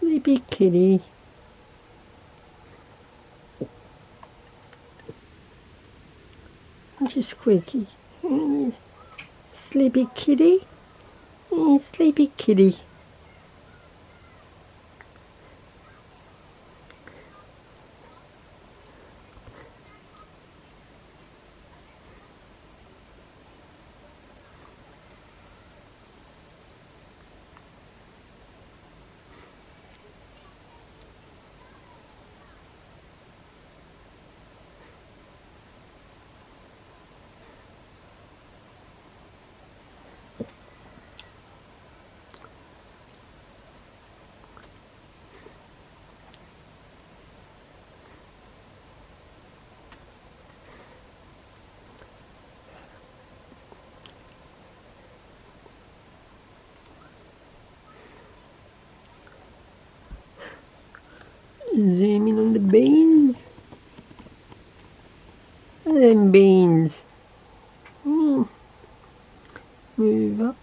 Sleepy kitty. Aren't you squeaky? Sleepy kitty. Sleepy kitty. Zoom in on the beans. And then beans. Move up.